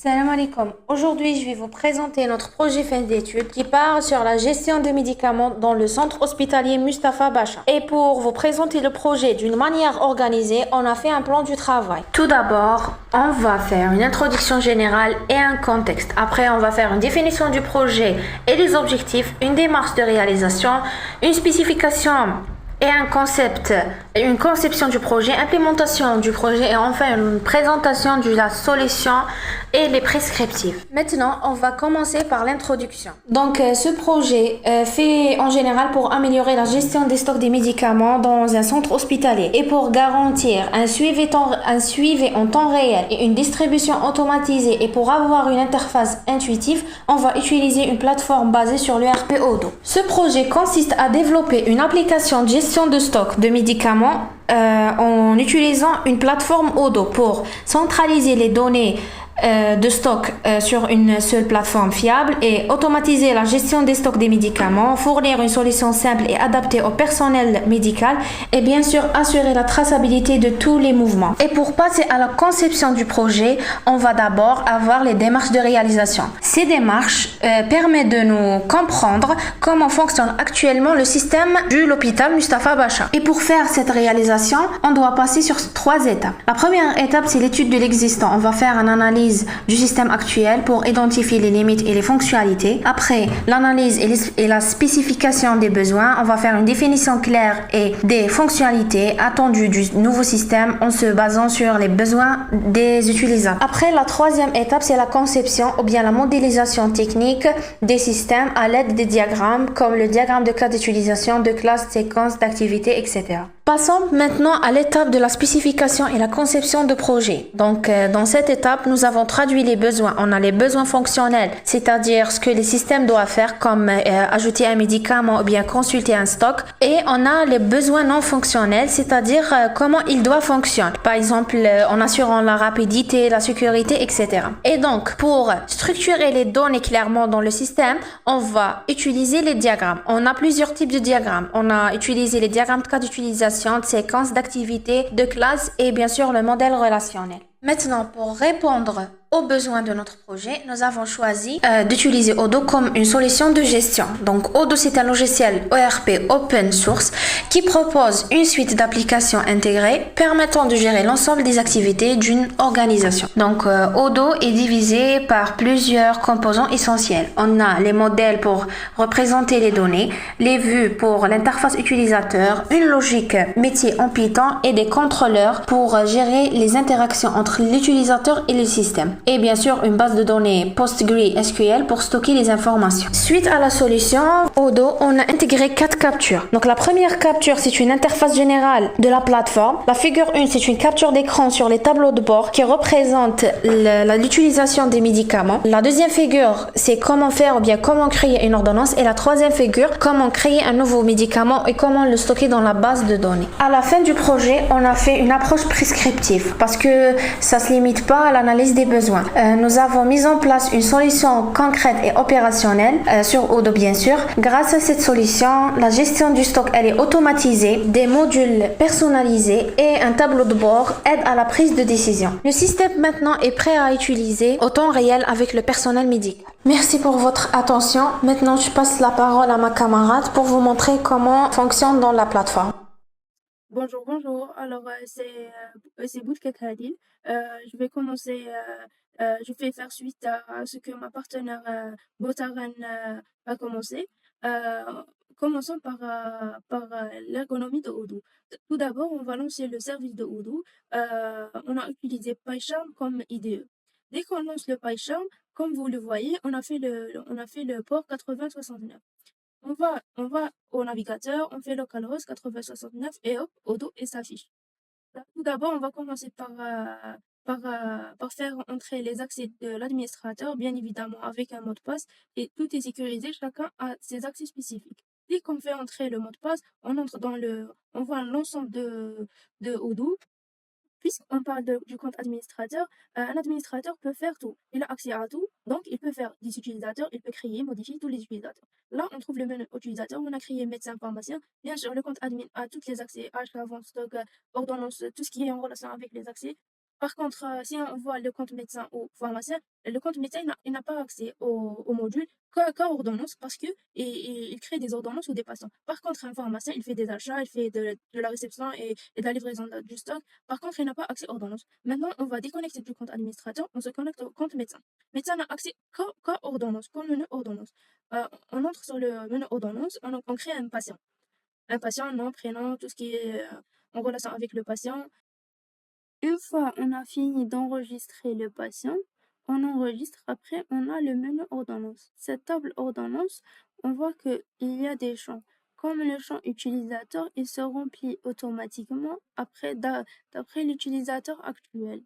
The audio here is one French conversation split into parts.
Salam alaikum. Aujourd'hui, je vais vous présenter notre projet fin d'études qui part sur la gestion de médicaments dans le centre hospitalier Mustapha Bacha. Et pour vous présenter le projet d'une manière organisée, on a fait un plan du travail. Tout d'abord, on va faire une introduction générale et un contexte. Après, on va faire une définition du projet et des objectifs, une démarche de réalisation, une spécification et un concept, une conception du projet, implémentation du projet et enfin une présentation de la solution et les prescriptifs. Maintenant, on va commencer par l'introduction. Donc, ce projet fait en général pour améliorer la gestion des stocks des médicaments dans un centre hospitalier et pour garantir un suivi en temps réel et une distribution automatisée et pour avoir une interface intuitive, on va utiliser une plateforme basée sur l'ERP Odoo. Ce projet consiste à développer une application de gestion de stock de médicaments en utilisant une plateforme Odoo pour centraliser les données de stock sur une seule plateforme fiable et automatiser la gestion des stocks des médicaments, fournir une solution simple et adaptée au personnel médical et bien sûr assurer la traçabilité de tous les mouvements. Et pour passer à la conception du projet, on va d'abord avoir les démarches de réalisation. Ces démarches permettent de nous comprendre comment fonctionne actuellement le système de l'hôpital Mustapha Bacha. Et pour faire cette réalisation, on doit passer sur 3 étapes. La première étape, c'est l'étude de l'existant. On va faire une analyse du système actuel pour identifier les limites et les fonctionnalités. Après l'analyse et la spécification des besoins, on va faire une définition claire et des fonctionnalités attendues du nouveau système en se basant sur les besoins des utilisateurs. Après, la troisième étape, c'est la conception ou bien la modélisation technique des systèmes à l'aide des diagrammes comme le diagramme de cas d'utilisation, de classe, séquence, d'activité, etc. Passons maintenant à l'étape de la spécification et la conception de projet. Donc, dans cette étape, nous avons traduit les besoins. On a les besoins fonctionnels, c'est-à-dire ce que les systèmes doivent faire comme ajouter un médicament ou bien consulter un stock. Et on a les besoins non fonctionnels, c'est-à-dire comment il doit fonctionner. Par exemple, en assurant la rapidité, la sécurité, etc. Et donc, pour structurer les données clairement dans le système, on va utiliser les diagrammes. On a plusieurs types de diagrammes. On a utilisé les diagrammes de cas d'utilisation, de séquences, d'activités, de classes et bien sûr le modèle relationnel. Maintenant, pour répondre aux besoins de notre projet, nous avons choisi d'utiliser Odoo comme une solution de gestion. Donc, Odoo, c'est un logiciel ERP open source qui propose une suite d'applications intégrées permettant de gérer l'ensemble des activités d'une organisation. Donc, Odoo est divisé par plusieurs composants essentiels. On a les modèles pour représenter les données, les vues pour l'interface utilisateur, une logique métier en Python et des contrôleurs pour gérer les interactions entre l'utilisateur et le système. Et bien sûr, une base de données PostgreSQL pour stocker les informations. Suite à la solution Odoo, on a intégré 4 captures. Donc la première capture, c'est une interface générale de la plateforme. La figure 1, c'est une capture d'écran sur les tableaux de bord qui représente l'utilisation des médicaments. La deuxième figure, c'est comment faire ou bien comment créer une ordonnance. Et la troisième figure, comment créer un nouveau médicament et comment le stocker dans la base de données. À la fin du projet, on a fait une approche prescriptive parce que ça se limite pas à l'analyse des besoins. Nous avons mis en place une solution concrète et opérationnelle sur Odoo bien sûr. Grâce à cette solution, la gestion du stock elle est automatisée, des modules personnalisés et un tableau de bord aident à la prise de décision. Le système maintenant est prêt à utiliser au temps réel avec le personnel médical. Merci pour votre attention. Maintenant, je passe la parole à ma camarade pour vous montrer comment fonctionne dans la plateforme. Bonjour, bonjour. Alors, c'est Boutkat Khalil. Je vais commencer, je vais faire suite à ce que ma partenaire Botaran a commencé. Euh, Commençons par l'ergonomie de Odoo. Tout d'abord, on va lancer le service de Odoo. On a utilisé PyCharm comme IDE. Dès qu'on lance le PyCharm, comme vous le voyez, on a fait le port 8069. On va au navigateur, on fait localhost 8069 et hop, Odoo et s'affiche. Tout d'abord, on va commencer par faire entrer les accès de l'administrateur, bien évidemment avec un mot de passe, et tout est sécurisé, chacun a ses accès spécifiques. Dès qu'on fait entrer le mot de passe, on voit l'ensemble de Odoo. Puisqu'on parle du compte administrateur, un administrateur peut faire tout. Il a accès à tout, donc il peut faire des utilisateurs, il peut créer, modifier tous les utilisateurs. Là, on trouve le menu utilisateur, on a créé médecin, pharmacien. Bien sûr, le compte admin a tous les accès, achat, vente, stock, ordonnance, tout ce qui est en relation avec les accès. Par contre, si on voit le compte médecin ou pharmacien, le compte médecin, il n'a pas accès au module qu'à ordonnance parce que il crée des ordonnances ou des patients. Par contre, un pharmacien, il fait des achats, il fait de la réception et de la livraison du stock. Par contre, il n'a pas accès aux ordonnances. Maintenant, on va déconnecter du compte administrateur, on se connecte au compte médecin. Médecin n'a accès qu'à ordonnance, qu'au menu ordonnance. On entre sur le menu ordonnance, on crée un patient. Un patient, nom, prénom, tout ce qui est en relation avec le patient. Une fois on a fini d'enregistrer le patient, on enregistre, après on a le menu ordonnance. Cette table ordonnance, on voit qu'il y a des champs. Comme le champ utilisateur, il se remplit automatiquement d'après l'utilisateur actuel.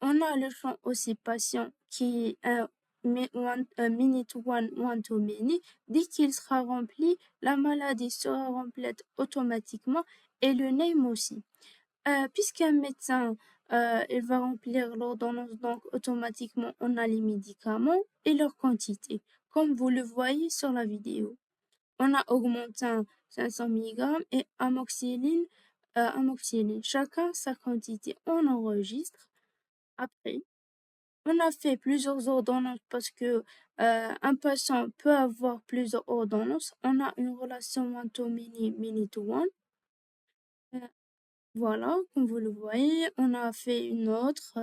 On a le champ aussi patient qui est un minute one to many. Dès qu'il sera rempli, la maladie sera remplie automatiquement et le name aussi. Puisqu'un médecin, il va remplir l'ordonnance, donc automatiquement on a les médicaments et leur quantité, comme vous le voyez sur la vidéo. On a Augmentin 500 mg et amoxicilline, chacun sa quantité. On enregistre. Après, on a fait plusieurs ordonnances parce que un patient peut avoir plusieurs ordonnances. On a une relation one to many, many to one. Voilà, comme vous le voyez, on a fait une autre.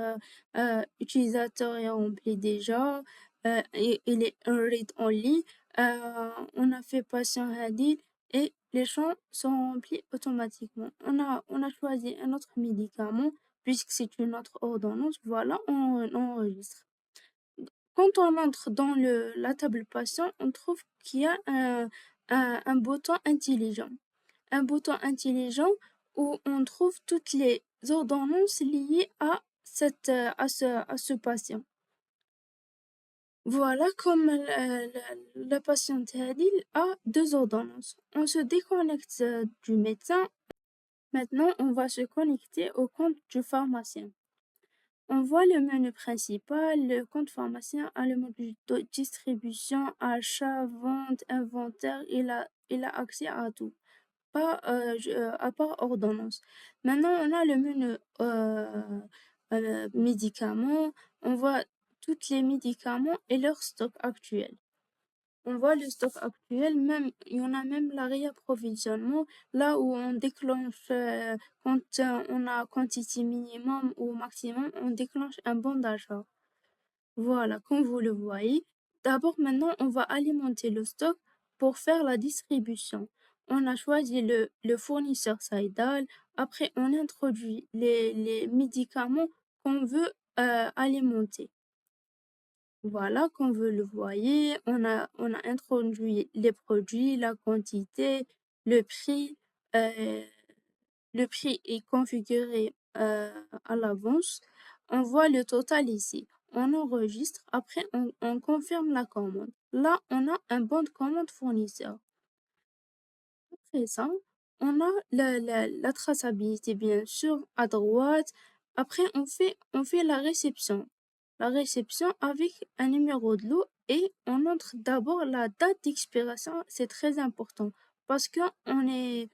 Utilisateur est rempli déjà. Et il est un read only. On a fait patient hadid et les champs sont remplis automatiquement. On a choisi un autre médicament puisque c'est une autre ordonnance. Voilà, on enregistre. Quand on entre dans la table patient, on trouve qu'il y a un bouton intelligent. Un bouton intelligent où on trouve toutes les ordonnances liées à ce patient. Voilà, comme la patiente Hadil a deux ordonnances. On se déconnecte du médecin. Maintenant, on va se connecter au compte du pharmacien. On voit le menu principal, le compte pharmacien a le module de distribution, achat, vente, inventaire, il a accès à tout, à part ordonnance. Maintenant, on a le menu médicaments, on voit tous les médicaments et leur stock actuel. On voit le stock actuel, même, il y en a même la réapprovisionnement, là où on déclenche, quand on a quantité minimum ou maximum, on déclenche un bon d'achat. Voilà, comme vous le voyez. D'abord, maintenant, on va alimenter le stock pour faire la distribution. On a choisi le fournisseur Saïdal. Après, on introduit les médicaments qu'on veut alimenter. Voilà, comme vous le voyez, on a introduit les produits, la quantité, le prix. Le prix est configuré à l'avance. On voit le total ici. On enregistre, après on confirme la commande. Là, on a un bon de commande fournisseur. Après ça, on a la traçabilité, bien sûr, à droite. Après, on fait la réception. La réception avec un numéro de lot et on entre d'abord la date d'expiration. C'est très important parce que on est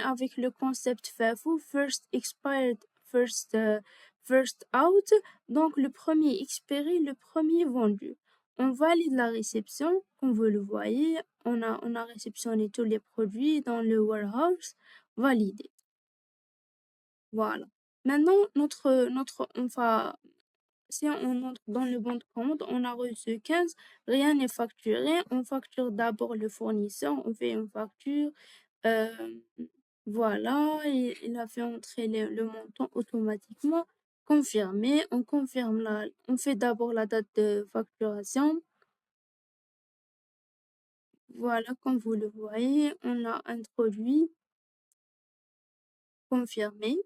avec le concept FAFU, First Expired, First Out. Donc, le premier expiré, le premier vendu. On valide la réception, comme vous le voyez, on a réceptionné tous les produits dans le warehouse, validé. Voilà. Maintenant, si on entre dans le bon de commande, on a reçu 15, rien n'est facturé. On facture d'abord le fournisseur, on fait une facture. euh, voilà, il a fait entrer le montant automatiquement. Confirmé, on fait d'abord la date de facturation. Voilà, comme vous le voyez, on a introduit, confirmé.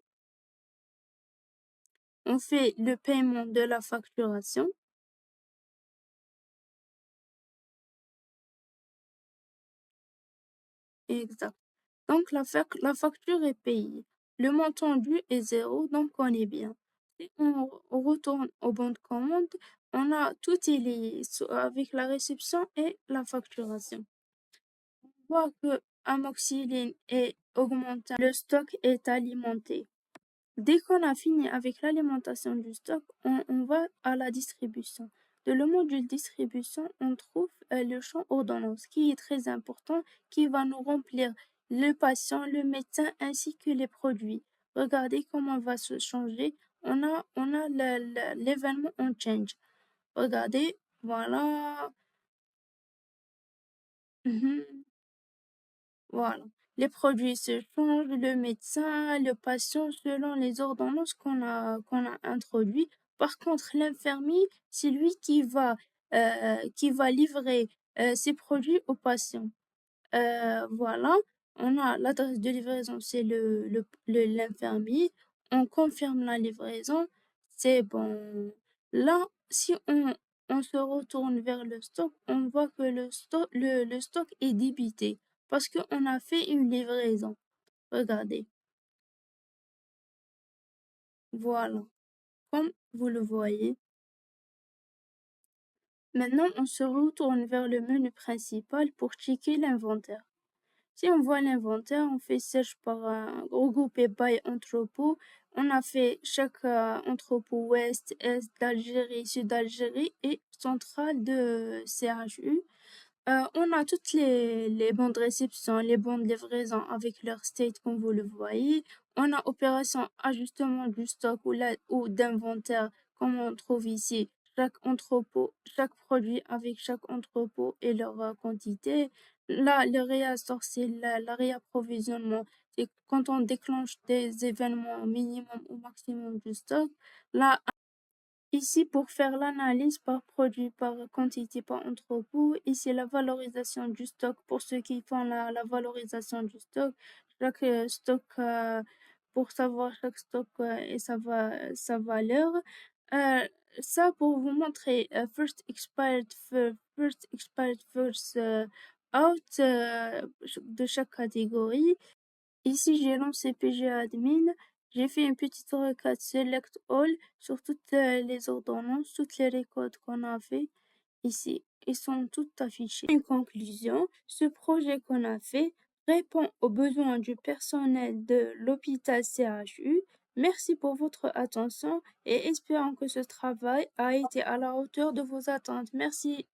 On fait le paiement de la facturation. Exact. Donc, la facture est payée. Le montant dû est 0, donc on est bien. Si on retourne au bon de commande, on a tout est lié avec la réception et la facturation. On voit que amoxicilline est augmenté, le stock est alimenté. Dès qu'on a fini avec l'alimentation du stock, on va à la distribution. Dans le module distribution, on trouve le champ ordonnance qui est très important, qui va nous remplir le patient, le médecin ainsi que les produits. Regardez comment on va se changer. On a l'événement on change. Regardez, voilà. Mhm. Voilà. Les produits se changent, le médecin, le patient, selon les ordonnances qu'on a introduites. Par contre, l'infirmier, c'est lui qui va livrer ces produits au patient. Voilà, on a l'adresse de livraison, c'est l'infirmier. On confirme la livraison, c'est bon. Là, si on se retourne vers le stock, on voit que le stock est débité parce qu'on a fait une livraison. Regardez, voilà, comme vous le voyez. Maintenant, on se retourne vers le menu principal pour checker l'inventaire. Si on voit l'inventaire, on fait search par regroupé by entrepôt. On a fait chaque entrepôt ouest, est d'Algérie, sud d'Algérie et centrale de CHU. On a toutes les bons de réception, les bons de livraison avec leur state comme vous le voyez. On a opération ajustement du stock ou d'inventaire comme on trouve ici. Chaque entrepôt, chaque produit avec chaque entrepôt et leur quantité. Là, le réassort, c'est la réapprovisionnement. C'est quand on déclenche des événements minimum ou maximum du stock. Là, ici, pour faire l'analyse par produit, par quantité, par entrepôt, ici la valorisation du stock pour ceux qui font la valorisation du stock, chaque stock, pour savoir chaque stock et sa valeur. Euh, Ça pour vous montrer first expired first out de chaque catégorie. Ici, j'ai lancé PG Admin. J'ai fait une petite requête Select All sur toutes les ordonnances, toutes les records qu'on a fait ici. Ils sont tous affichés. En conclusion, ce projet qu'on a fait répond aux besoins du personnel de l'hôpital CHU. Merci pour votre attention et espérons que ce travail a été à la hauteur de vos attentes. Merci.